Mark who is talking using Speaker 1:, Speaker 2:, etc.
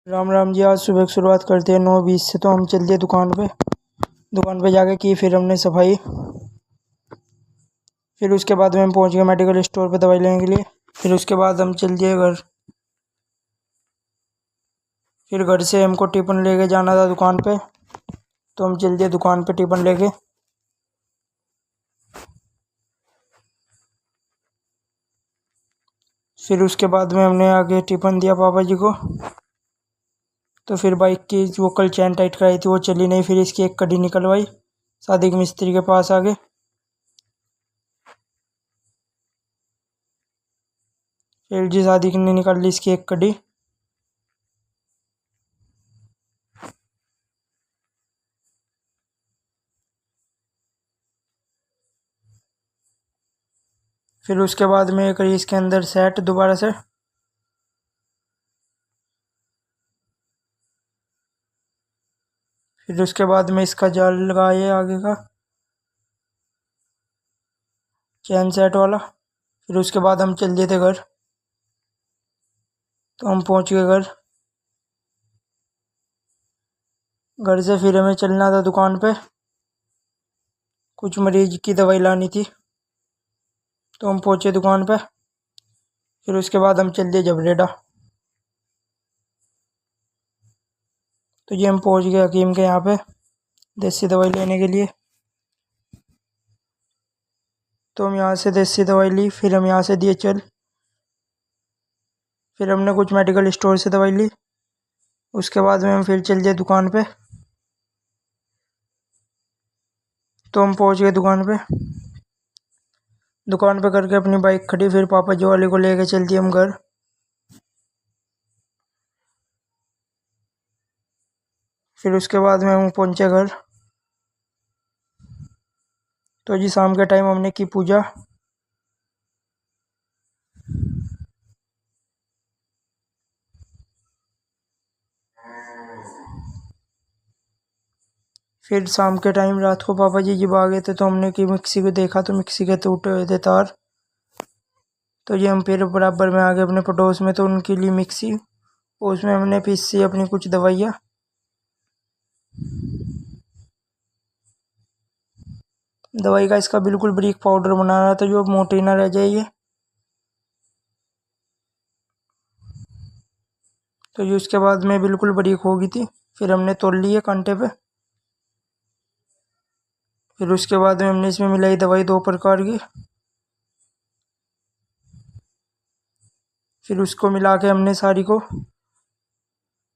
Speaker 1: राम राम जी। आज सुबह की शुरुआत करते हैं 9:20 से। तो हम चल दिए दुकान पे। दुकान पे जाके की फिर हमने सफाई। फिर उसके बाद में हम पहुंच गए मेडिकल स्टोर पे दवाई लेने के लिए। फिर उसके बाद हम चल दिए घर। फिर घर से हमको टिफिन लेके जाना था दुकान पे, तो हम चल दिए दुकान पे टिफिन लेके। फिर उसके बाद में हमने आगे टिफिन दिया पापा जी को। तो फिर बाइक की वो कल चैन टाइट कराई थी वो चली नहीं, फिर इसकी एक कड़ी निकलवाई। शादी के मिस्त्री के पास आ गए। फिर जी शादी की नहीं निकाल ली इसकी एक कड़ी। फिर उसके बाद में करी इसके अंदर सेट दोबारा से। फिर उसके बाद में इसका जाल लगाए आगे का चैन सेट वाला। फिर उसके बाद हम चल दिए थे घर। तो हम पहुंच गए घर। घर से फिर हमें चलना था दुकान पे, कुछ मरीज की दवाई लानी थी। तो हम पहुंचे दुकान पे। फिर उसके बाद हम चल दिए जबरेडा। तो ये हम पहुंच गए हकीम के यहाँ पे देसी दवाई लेने के लिए। तो हम यहाँ से देसी दवाई ली, फिर हम यहाँ से दिए चल। फिर हमने कुछ मेडिकल स्टोर से दवाई ली। उसके बाद में हम फिर चल दिए दुकान पे। तो हम पहुंच गए दुकान पे। दुकान पे करके अपनी बाइक खड़ी, फिर पापा जी वाले को लेके चल दिए हम घर। फिर उसके बाद में हम पहुंचे घर। तो जी शाम के टाइम हमने की पूजा। फिर शाम के टाइम रात को पापा जी जब आ गए थे तो हमने की मिक्सी को देखा तो मिक्सी के टूटे हुए थे तार। तो ये हम फिर बराबर में आ गए अपने पड़ोस में, तो उनके लिए मिक्सी, उसमें हमने पीसी अपनी कुछ दवाइयाँ। दवाई का इसका बिल्कुल बारीक पाउडर बनाना था जो मोटी ना रह जाए ये। तो ये उसके बाद में बिल्कुल बारीक हो गई थी। फिर हमने तोल ली है कांटे पे। फिर उसके बाद में हमने इसमें मिलाई दवाई 2 प्रकार की। फिर उसको मिला के हमने सारी को